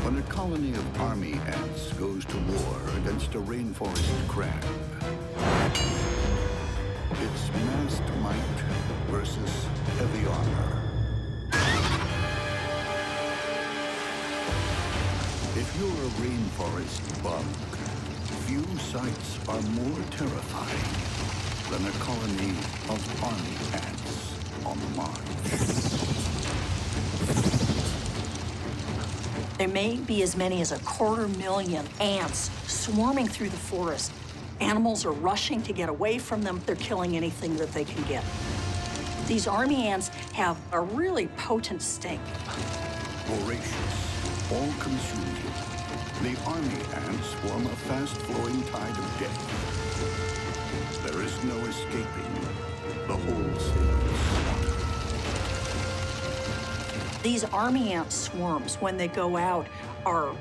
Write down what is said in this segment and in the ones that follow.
When a colony of army ants goes to war against a rainforest crab, it's massed might versus heavy armor. If you're a rainforest bug, few sights are more terrifying than a colony of army ants on the march. There may be as many as 250,000 ants swarming through the forest. Animals are rushing to get away from them. They're killing anything that they can get. These army ants have a really potent stink. Voracious, all-consuming, the army ants form a fast-flowing tide of death. There is no escaping the wholesale slaughter. These army ant swarms, when they go out, are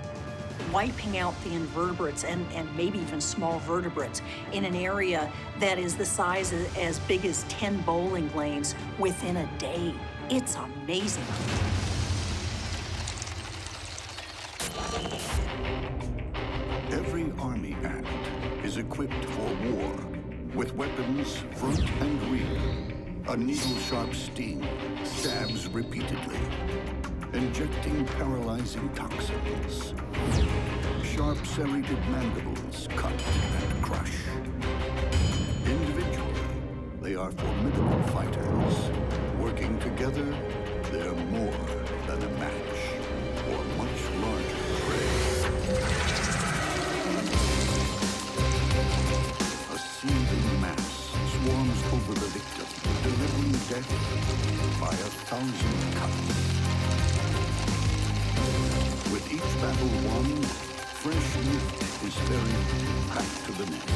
wiping out the invertebrates and maybe even small vertebrates in an area that is the size as big as 10 bowling lanes within a day. It's amazing. Every army ant is equipped for war with weapons front and rear. A needle-sharp sting stabs repeatedly, injecting paralyzing toxins. Sharp serrated mandibles cut and crush. Individually, they are formidable fighters. Working together, they're more than a match for much larger prey. A seething mass swarms over the victim, delivering death by 1,000 cuts. With each battle won, fresh meat is ferried back to the nest.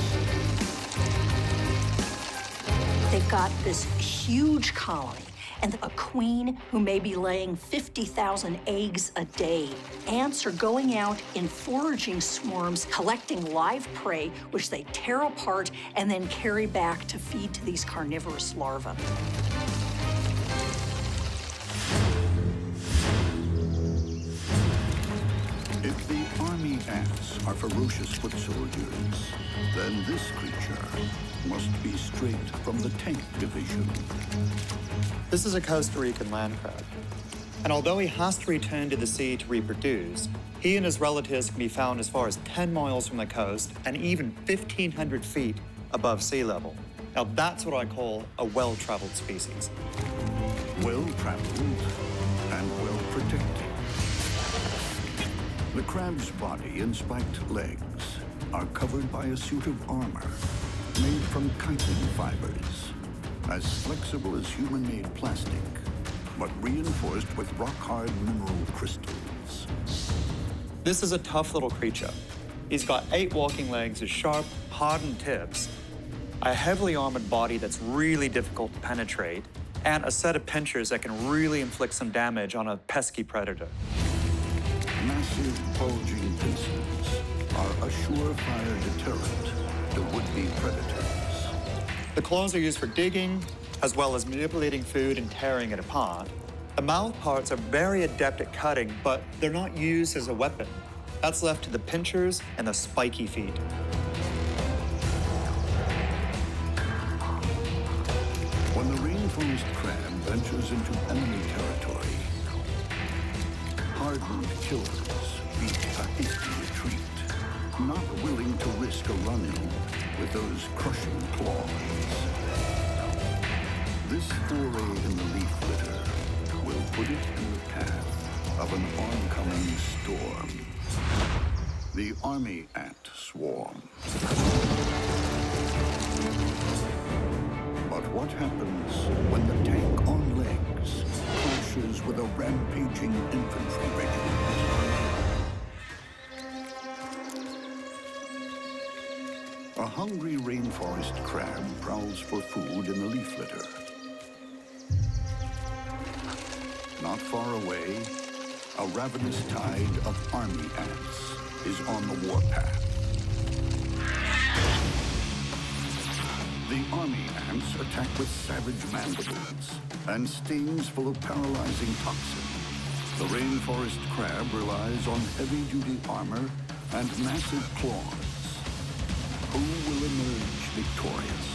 They've got this huge colony and a queen who may be laying 50,000 eggs a day. Ants are going out in foraging swarms, collecting live prey, which they tear apart and then carry back to feed to these carnivorous larvae. If the army ants are ferocious foot soldiers, then this creature must be straight from the tank division. This is a Costa Rican land crab. And although he has to return to the sea to reproduce, he and his relatives can be found as far as 10 miles from the coast and even 1,500 feet above sea level. Now that's what I call a well-traveled species. Well-traveled and well-protected. The crab's body and spiked legs are covered by a suit of armor made from chitin fibers, as flexible as human-made plastic, but reinforced with rock-hard mineral crystals. This is a tough little creature. He's got 8 walking legs with sharp, hardened tips, a heavily armored body that's really difficult to penetrate, and a set of pinchers that can really inflict some damage on a pesky predator. Massive, bulging pincers are a surefire deterrent to would-be predators. The claws are used for digging, as well as manipulating food and tearing it apart. The mouth parts are very adept at cutting, but they're not used as a weapon. That's left to the pinchers and the spiky feet. When the rainforest crab ventures into enemy territory, hardened killers beat a hasty retreat, not willing to risk a run-in with those crushing claws. This foray in the leaf litter will put it in the path of an oncoming storm. The army ant swarm. But what happens when the tank on legs clashes with a rampaging infantry regiment? A hungry rainforest crab prowls for food in the leaf litter. Not far away, a ravenous tide of army ants is on the warpath. The army ants attack with savage mandibles and stings full of paralyzing toxins. The rainforest crab relies on heavy-duty armor and massive claws. Who will emerge victorious?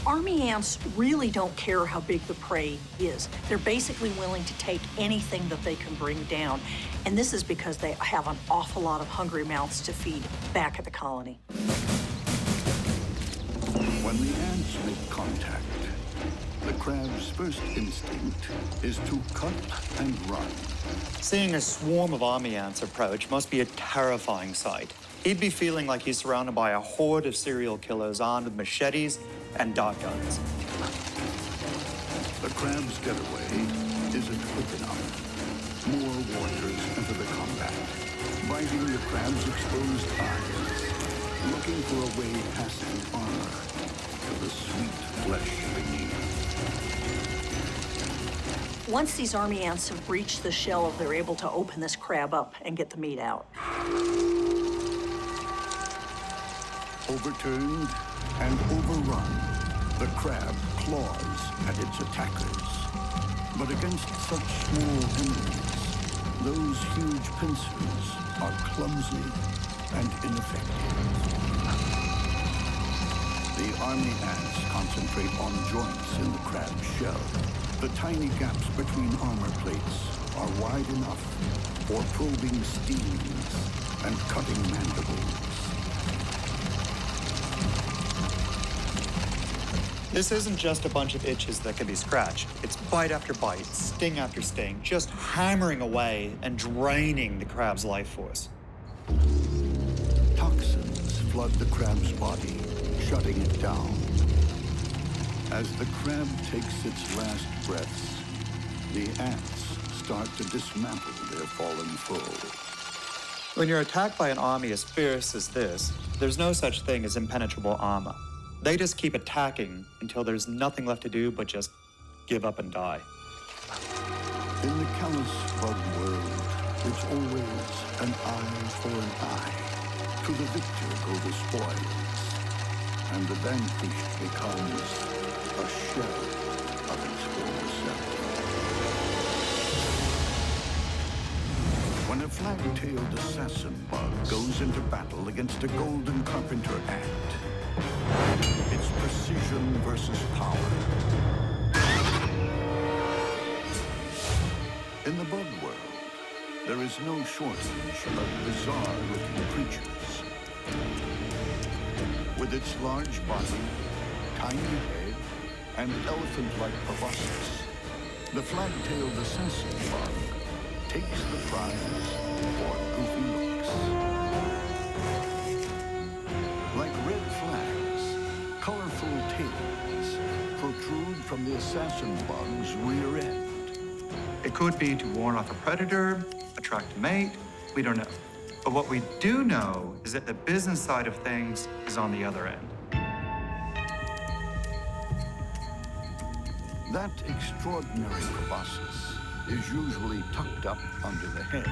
Army ants really don't care how big the prey is. They're basically willing to take anything that they can bring down. And this is because they have an awful lot of hungry mouths to feed back at the colony. When the ants make contact, the crab's first instinct is to cut and run. Seeing a swarm of army ants approach must be a terrifying sight. He'd be feeling like he's surrounded by a horde of serial killers armed with machetes and dart guns. The crab's getaway isn't quick enough. More warriors enter the combat, biting the crab's exposed eyes, looking for a way past the armor to the sweet flesh beneath. Once these army ants have breached the shell, they're able to open this crab up and get the meat out. Overturned and overrun, the crab claws at its attackers. But against such small enemies, those huge pincers are clumsy and ineffective. The army ants concentrate on joints in the crab's shell. The tiny gaps between armor plates are wide enough for probing stings and cutting mandibles. This isn't just a bunch of itches that can be scratched. It's bite after bite, sting after sting, just hammering away and draining the crab's life force. Toxins flood the crab's body, shutting it down. As the crab takes its last breaths, the ants start to dismantle their fallen foe. When you're attacked by an army as fierce as this, there's no such thing as impenetrable armor. They just keep attacking until there's nothing left to do but just give up and die. In the callous bug world, it's always an eye for an eye. To the victor go the spoils, and the vanquished becomes a shell of its former self. When a flag-tailed assassin bug goes into battle against a golden carpenter ant, it's precision versus power. In the bug world, there is no shortage of bizarre-looking creatures. With its large body, tiny head, and elephant-like proboscis, the flag-tailed assassin bug takes the prize for goofy looks. Like red flags, colorful tails protrude from the assassin bug's rear end. It could be to warn off a predator, attract a mate, we don't know. But what we do know is that the business side of things is on the other end. That extraordinary proboscis is usually tucked up under the head.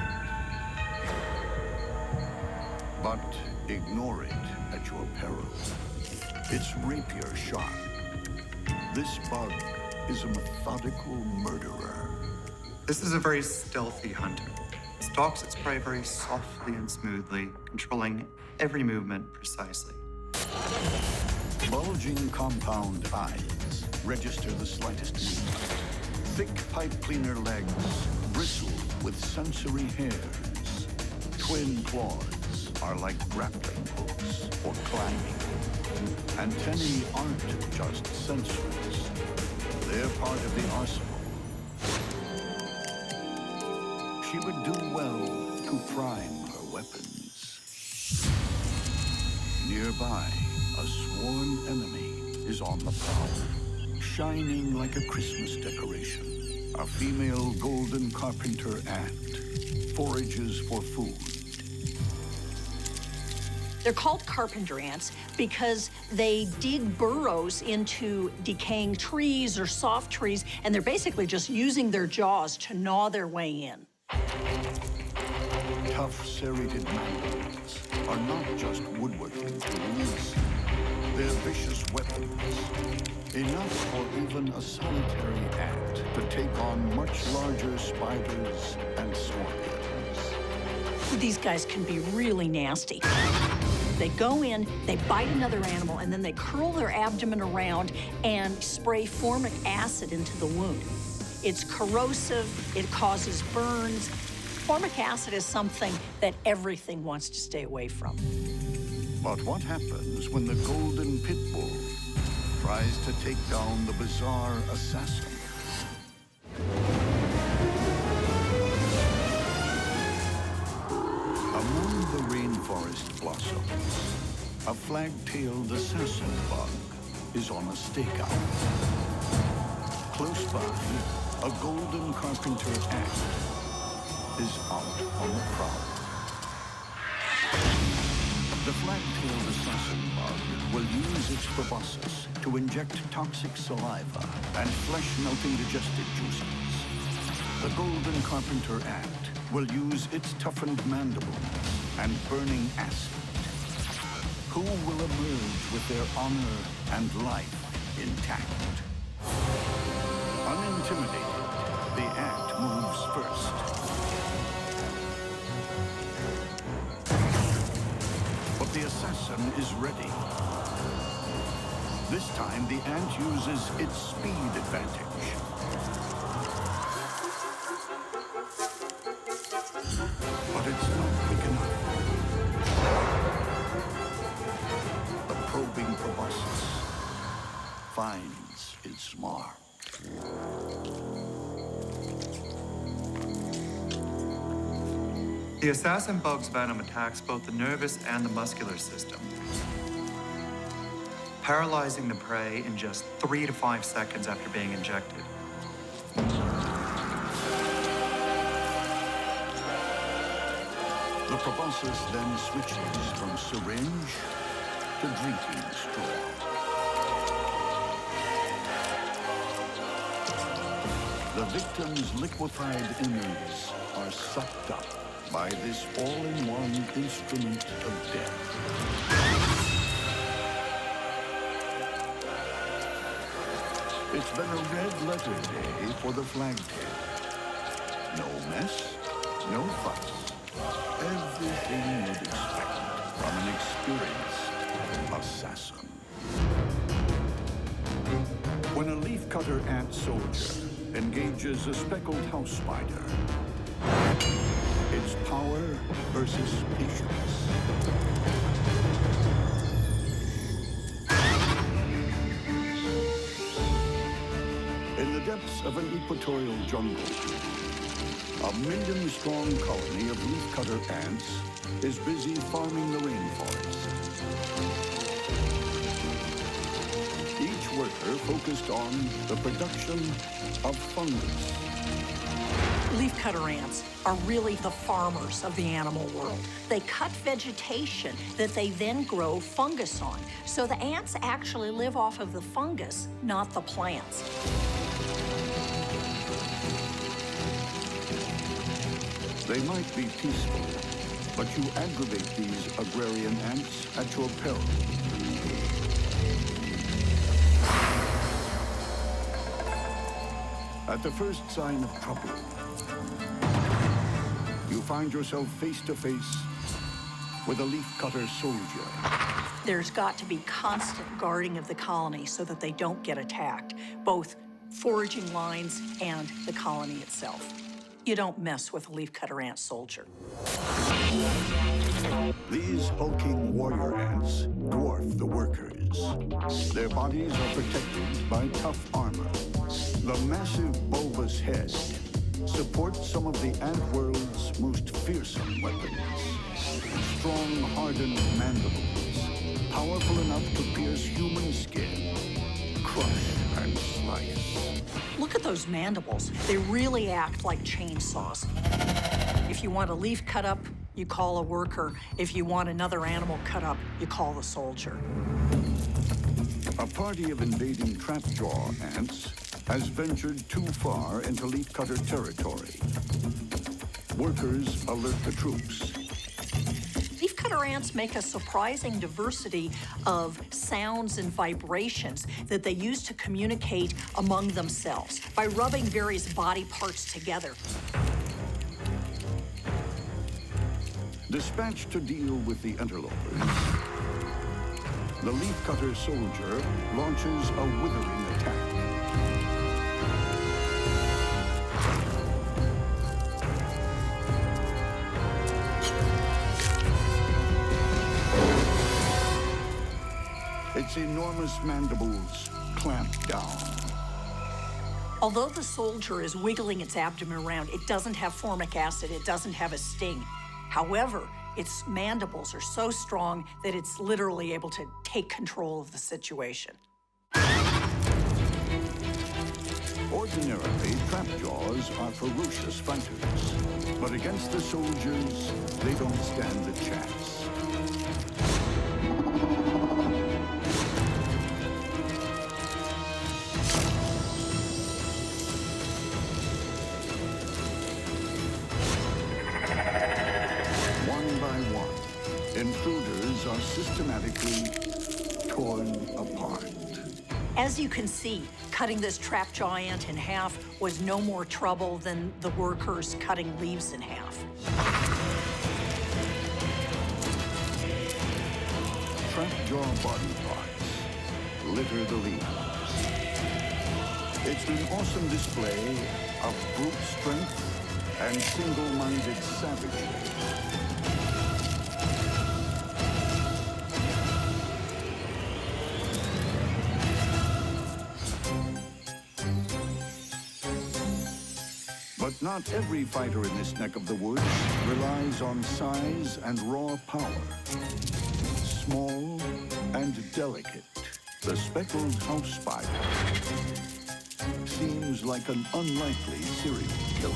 But ignore it at your peril. It's rapier sharp. This bug is a methodical murderer. This is a very stealthy hunter. It stalks its prey very softly and smoothly, controlling every movement precisely. Bulging compound eyes register the slightest movement. Thick pipe cleaner legs bristle with sensory hairs. Twin claws are like grappling hooks for climbing. Antennae aren't just sensors. They're part of the arsenal. She would do well to prime her weapons. Nearby, a sworn enemy is on the prowl, shining like a Christmas decoration. A female golden carpenter ant forages for food. They're called carpenter ants because they dig burrows into decaying trees or soft trees, and they're basically just using their jaws to gnaw their way in. Tough serrated mandibles are not just woodworking tools. Their vicious weapons, enough for even a solitary ant to take on much larger spiders and scorpions. These guys can be really nasty. They go in, they bite another animal, and then they curl their abdomen around and spray formic acid into the wound. It's corrosive, it causes burns. Formic acid is something that everything wants to stay away from. But what happens when the golden pit bull tries to take down the bizarre assassin? Among the rainforest blossoms, a flag-tailed assassin bug is on a stakeout. Close by, a golden carpenter ant is out on the prowl. The flag-tailed assassin bug will use its proboscis to inject toxic saliva and flesh-melting digestive juices. The golden carpenter ant will use its toughened mandibles and burning acid. Who will emerge with their honor and life intact? Unintimidated, the ant moves first. But the assassin is ready. This time, the ant uses its speed advantage. But it's not quick enough. The probing proboscis finds its mark. The assassin bug's venom attacks both the nervous and the muscular system, paralyzing the prey in just 3 to 5 seconds after being injected. The proboscis then switches from syringe to drinking straw. The victim's liquefied innards are sucked up by this all-in-one instrument of death. It's been a red-letter day for the flagtail. No mess, no fuss. Everything you'd expect from an experienced assassin. When a leafcutter ant soldier engages a speckled house spider, it's power versus patience. In the depths of an equatorial jungle, a million-strong colony of leafcutter ants is busy farming the rainforest. Each worker focused on the production of fungus. Leafcutter ants are really the farmers of the animal world. They cut vegetation that they then grow fungus on. So the ants actually live off of the fungus, not the plants. They might be peaceful, but you aggravate these agrarian ants at your peril. At the first sign of trouble, you find yourself face to face with a leafcutter soldier. There's got to be constant guarding of the colony so that they don't get attacked, both foraging lines and the colony itself. You don't mess with a leafcutter ant soldier. These hulking warrior ants dwarf the workers. Their bodies are protected by tough armor. The massive bulbous head supports some of the ant world's most fearsome weapons. Strong, hardened mandibles, powerful enough to pierce human skin, crush and slice. Look at those mandibles. They really act like chainsaws. If you want a leaf cut up, you call a worker. If you want another animal cut up, you call the soldier. A party of invading trapjaw ants has ventured too far into leafcutter territory. Workers alert the troops. leafcutter ants make a surprising diversity of sounds and vibrations that they use to communicate among themselves by rubbing various body parts together. Dispatched to deal with the interlopers, the leafcutter soldier launches a withering attack. Its enormous mandibles clamp down. Although the soldier is wiggling its abdomen around, it doesn't have formic acid, it doesn't have a sting. However, its mandibles are so strong that it's literally able to take control of the situation. Ordinarily, trapjaws are ferocious fighters, but against the soldiers, they don't stand a chance. Intruders are systematically torn apart. As you can see, cutting this trapjaw ant in half was no more trouble than the workers cutting leaves in half. Trapjaw body parts litter the leaves. It's an awesome display of brute strength and single-minded savagery. But not every fighter in this neck of the woods relies on size and raw power. Small and delicate, the speckled house spider seems like an unlikely serial killer.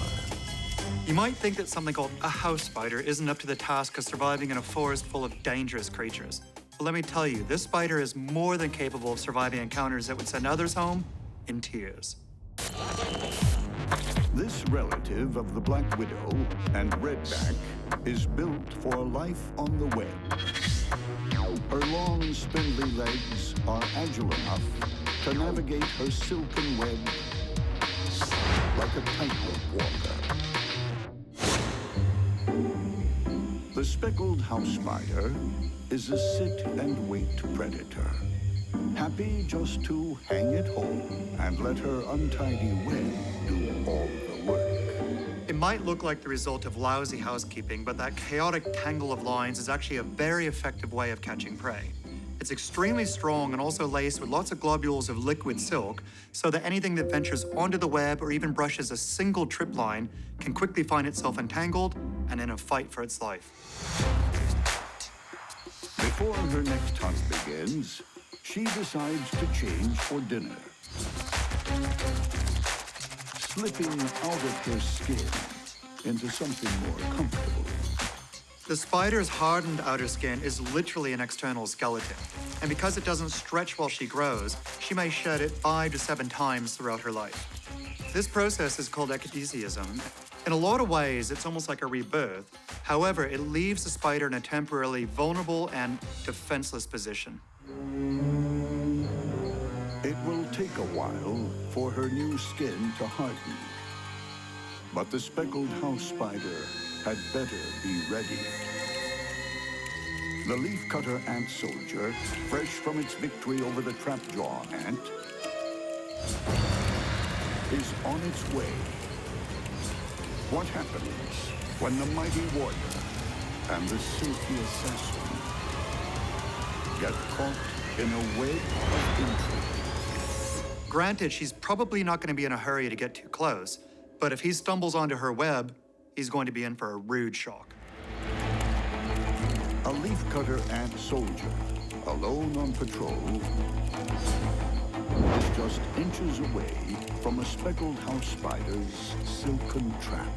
You might think that something called a house spider isn't up to the task of surviving in a forest full of dangerous creatures. But let me tell you, this spider is more than capable of surviving encounters that would send others home in tears. This relative of the black widow and redback is built for life on the web. Her long, spindly legs are agile enough to navigate her silken web like a tightrope walker. The speckled house spider is a sit-and-wait predator, happy just to hang at home and let her untidy web do all the work. It might look like the result of lousy housekeeping, but that chaotic tangle of lines is actually a very effective way of catching prey. It's extremely strong and also laced with lots of globules of liquid silk, so that anything that ventures onto the web or even brushes a single trip line can quickly find itself entangled and in a fight for its life. Before her next hunt begins, she decides to change for dinner. Slipping out of her skin into something more comfortable. The spider's hardened outer skin is literally an external skeleton, and because it doesn't stretch while she grows, she may shed it 5 to 7 times throughout her life. This process is called ecdysiasm. In a lot of ways, it's almost like a rebirth. However, it leaves the spider in a temporarily vulnerable and defenseless position. It will take a while for her new skin to harden. But the speckled house spider had better be ready. The leafcutter ant soldier, fresh from its victory over the trapjaw ant, is on its way. What happens when the mighty warrior and the silky assassin get caught in a web of intrigue? Granted, she's probably not going to be in a hurry to get too close, but if he stumbles onto her web, he's going to be in for a rude shock. A leafcutter ant soldier, alone on patrol, is just inches away from a speckled house spider's silken trap.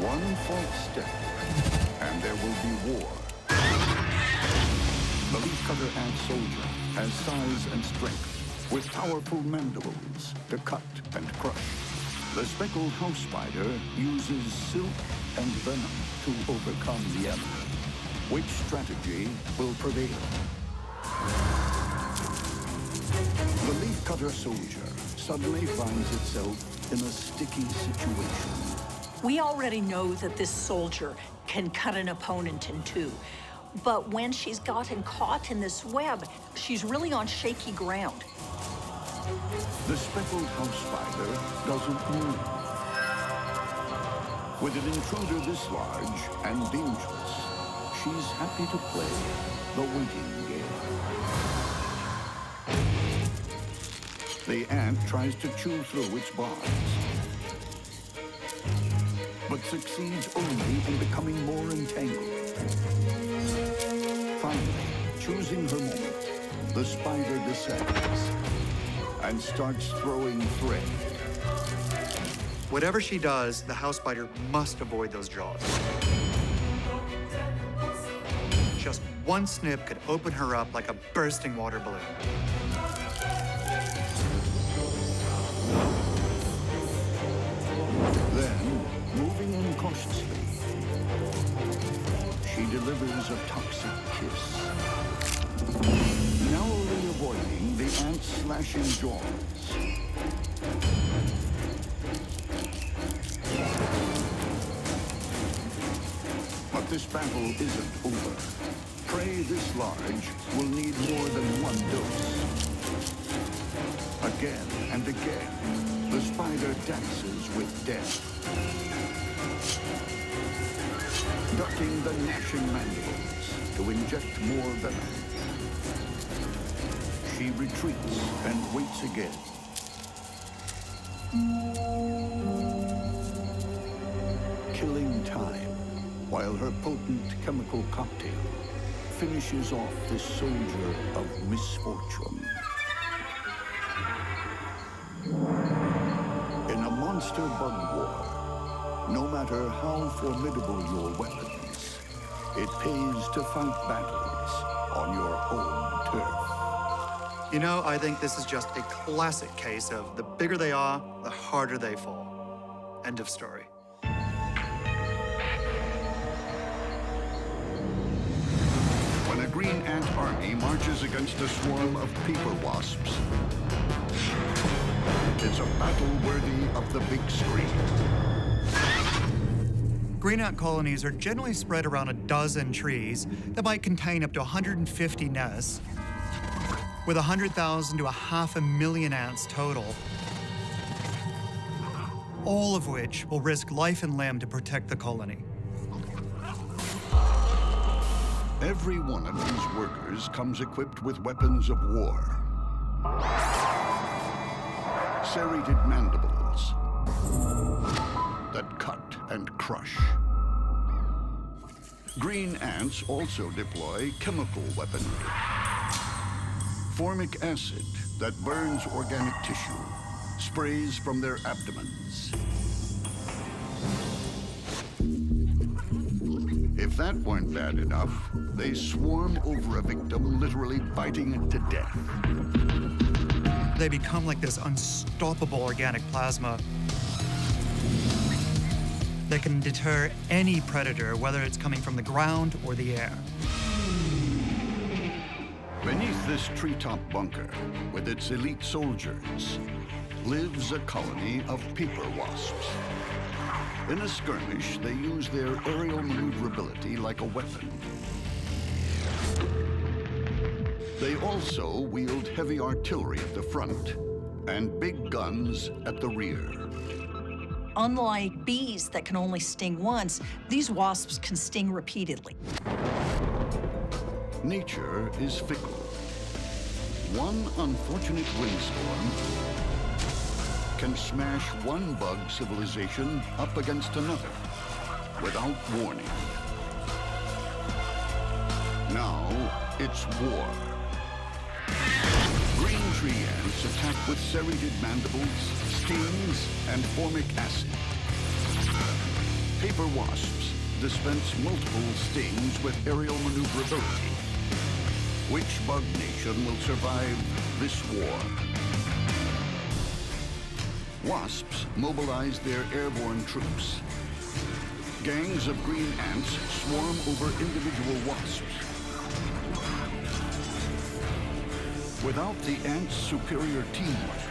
One false step, and there will be war. The leafcutter ant soldier has size and strength, with powerful mandibles to cut and crush. The speckled house spider uses silk and venom to overcome the enemy. Which strategy will prevail? The leafcutter soldier suddenly finds itself in a sticky situation. We already know that this soldier can cut an opponent in two. But when she's gotten caught in this web, she's really on shaky ground. The speckled house spider doesn't move. With an intruder this large and dangerous, she's happy to play the waiting game. The ant tries to chew through its bonds, but succeeds only in becoming more entangled. Finally, choosing her moment, the spider descends and starts throwing thread. Whatever she does, the house spider must avoid those jaws. Just one snip could open her up like a bursting water balloon. Then, moving in cautiously, she delivers a toxic kiss, narrowly avoiding the ant's slashing jaws. But this battle isn't over. Prey this large will need more than one dose. Again and again, the spider dances with death, ducking the gnashing mandibles to inject more venom. She retreats and waits again. Killing time, while her potent chemical cocktail finishes off this soldier of misfortune. In a monster bug war, no matter how formidable your weapons, it pays to fight battles on your home turf. You know, I think this is just a classic case of the bigger they are, the harder they fall. End of story. When a green ant army marches against a swarm of paper wasps, it's a battle worthy of the big screen. Green ant colonies are generally spread around a dozen trees that might contain up to 150 nests, with 100,000 to 500,000 ants total, all of which will risk life and limb to protect the colony. Every one of these workers comes equipped with weapons of war. Serrated mandibles that cut and crush. Green ants also deploy chemical weaponry. Formic acid that burns organic tissue sprays from their abdomens. If that weren't bad enough, they swarm over a victim, literally biting it to death. They become like this unstoppable organic plasma that can deter any predator, whether it's coming from the ground or the air. Beneath this treetop bunker, with its elite soldiers, lives a colony of paper wasps. In a skirmish, they use their aerial maneuverability like a weapon. They also wield heavy artillery at the front and big guns at the rear. Unlike bees that can only sting once, these wasps can sting repeatedly. Nature is fickle. One unfortunate windstorm can smash one bug civilization up against another without warning. Now it's war. Green tree ants attack with serrated mandibles, stings, and formic acid. Paper wasps dispense multiple stings with aerial maneuverability. Which bug nation will survive this war? Wasps mobilize their airborne troops. Gangs of green ants swarm over individual wasps. Without the ants' superior teamwork,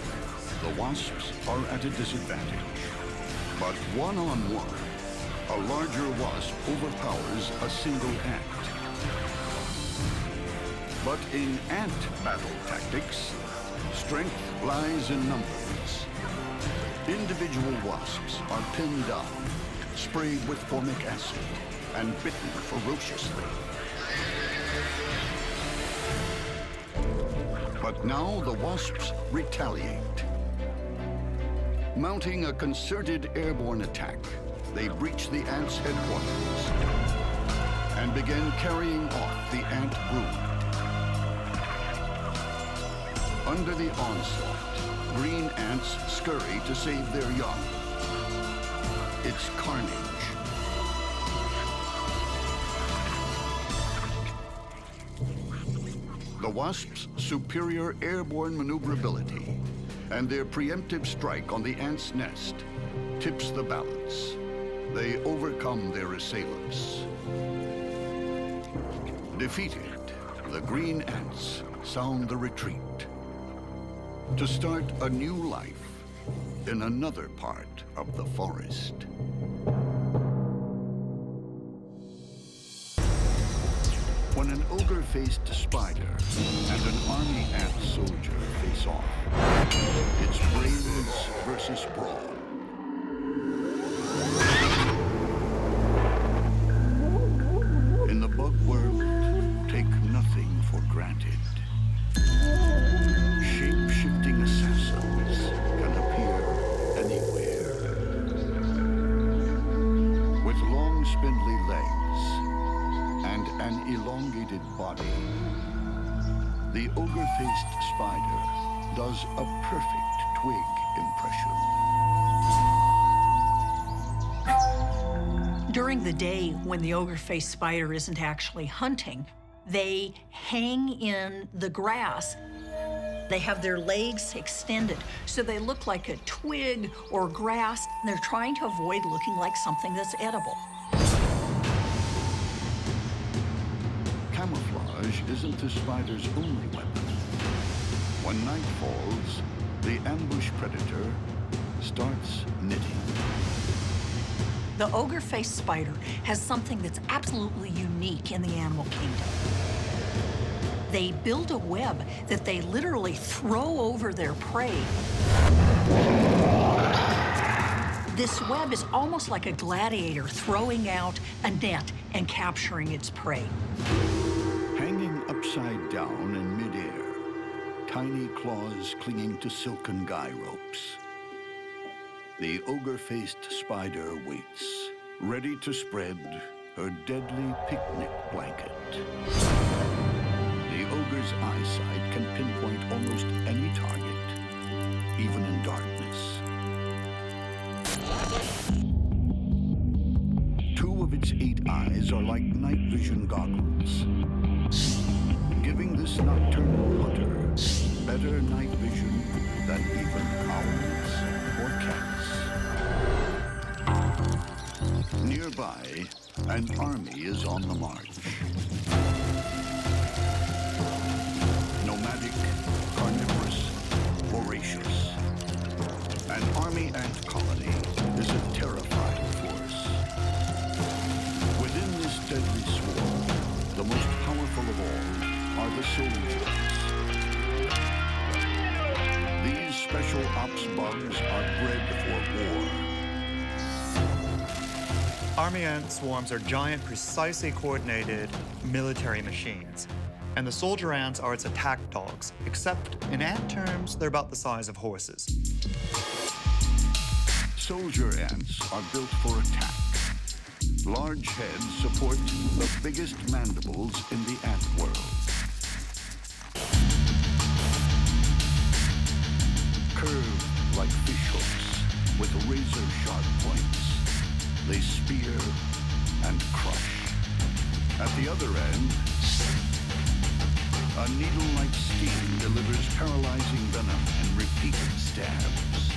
the wasps are at a disadvantage. But one-on-one, a larger wasp overpowers a single ant. But in ant battle tactics, strength lies in numbers. Individual wasps are pinned down, sprayed with formic acid, and bitten ferociously. But now the wasps retaliate. Mounting a concerted airborne attack, they breach the ants' headquarters and begin carrying off the ant brood. Under the onslaught, green ants scurry to save their young. It's carnage. The wasps' superior airborne maneuverability and their preemptive strike on the ant's nest tips the balance. They overcome their assailants. Defeated, the green ants sound the retreat to start a new life in another part of the forest. When an ogre-faced spider and an army ant soldier face off, it's brains versus brawn. In the bug world, take nothing for granted. Shape-shifting assassins can appear anywhere. With long, spindly legs and an elongated body, the ogre-faced spider does a perfect twig impression. During the day, when the ogre-faced spider isn't actually hunting, they hang in the grass. They have their legs extended, so they look like a twig or grass. They're trying to avoid looking like something that's edible. Camouflage isn't the spider's only weapon. When night falls, the ambush predator starts knitting. The ogre-faced spider has something that's absolutely unique in the animal kingdom. They build a web that they literally throw over their prey. This web is almost like a gladiator throwing out a net and capturing its prey. Hanging upside down in midair, tiny claws clinging to silken guy ropes. The ogre-faced spider waits, ready to spread her deadly picnic blanket. The ogre's eyesight can pinpoint almost any target, even in darkness. Two of its 8 eyes are like night vision goggles, giving this nocturnal hunter better night vision than even owls or cats. Nearby, an army is on the march. Nomadic, carnivorous, voracious. An army ant colony is a terrifying force. Within this deadly swarm, the most powerful of all are the soldiers. These special ops bugs are bred for war. Army ant swarms are giant, precisely coordinated military machines. And the soldier ants are its attack dogs, except in ant terms, they're about the size of horses. Soldier ants are built for attack. Large heads support the biggest mandibles in the ant world. Curved like fish hooks with razor-sharp points, they spear and crush. At the other end, a needle-like sting delivers paralyzing venom and repeated stabs.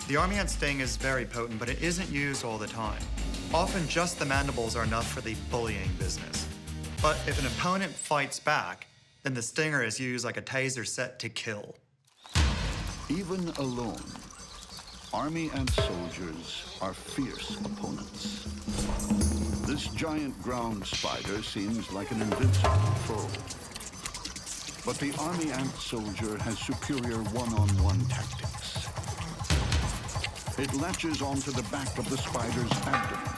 The army ant sting is very potent, but it isn't used all the time. Often just the mandibles are enough for the bullying business. But if an opponent fights back, then the stinger is used like a taser set to kill. Even alone, army ant soldiers are fierce opponents. This giant ground spider seems like an invincible foe. But the army ant soldier has superior one-on-one tactics. It latches onto the back of the spider's abdomen.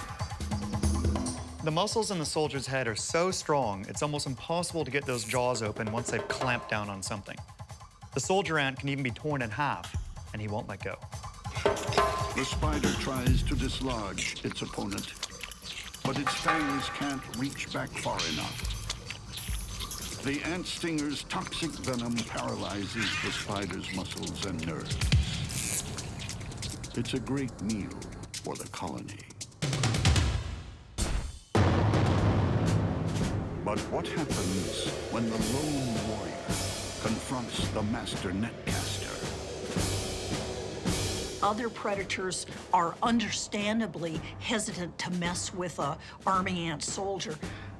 The muscles in the soldier's head are so strong, it's almost impossible to get those jaws open once they've clamped down on something. The soldier ant can even be torn in half, and he won't let go. The spider tries to dislodge its opponent, but its fangs can't reach back far enough. The ant stinger's toxic venom paralyzes the spider's muscles and nerves. It's a great meal for the colony. But what happens when the lone warrior confronts the master netcaster? Other predators are understandably hesitant to mess with an army ant soldier.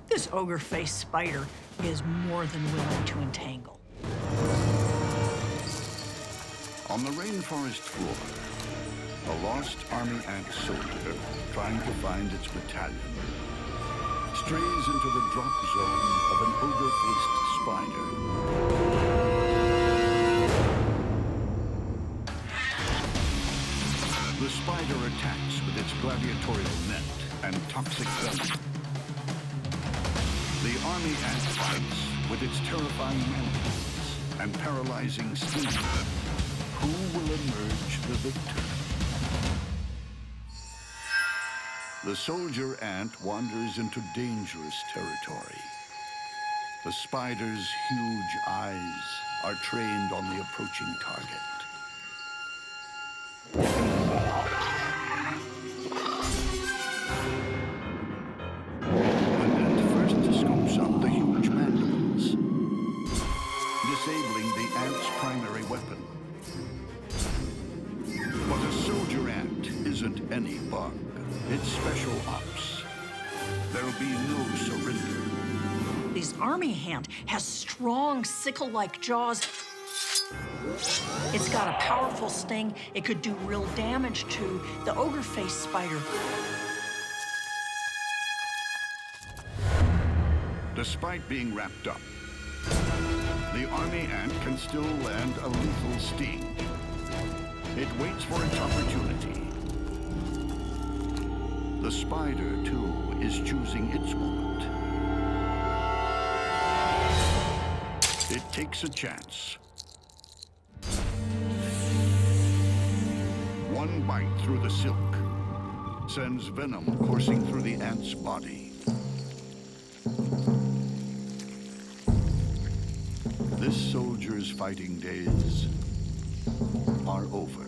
This ogre-faced spider is more than willing to entangle. On the rainforest floor, a lost army ant soldier trying to find its battalion strays into the drop zone of an ogre-faced spider. The spider attacks with its gladiatorial net and toxic venom. The army ant fights with its terrifying mandibles and paralyzing sting. Who will emerge the victor? The soldier ant wanders into dangerous territory. The spider's huge eyes are trained on the approaching target. The net first scoops up the huge mandibles, disabling the ant's primary weapon. But a soldier ant isn't any bug. It's special ops. There'll be no surrender. This army ant has strong sickle-like jaws. It's got a powerful sting. It could do real damage to the ogre-faced spider. Despite being wrapped up, the army ant can still land a lethal sting. It waits for its opportunity. The spider, too, is choosing its moment. It takes a chance. One bite through the silk sends venom coursing through the ant's body. This soldier's fighting days are over.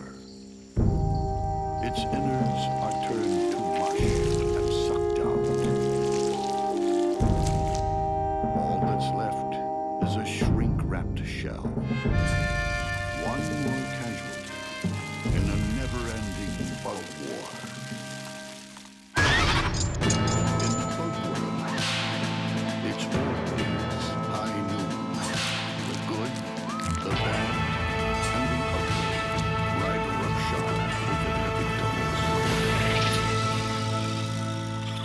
Its innards are turned to mush and sucked out. All that's left is a shrink-wrapped shell.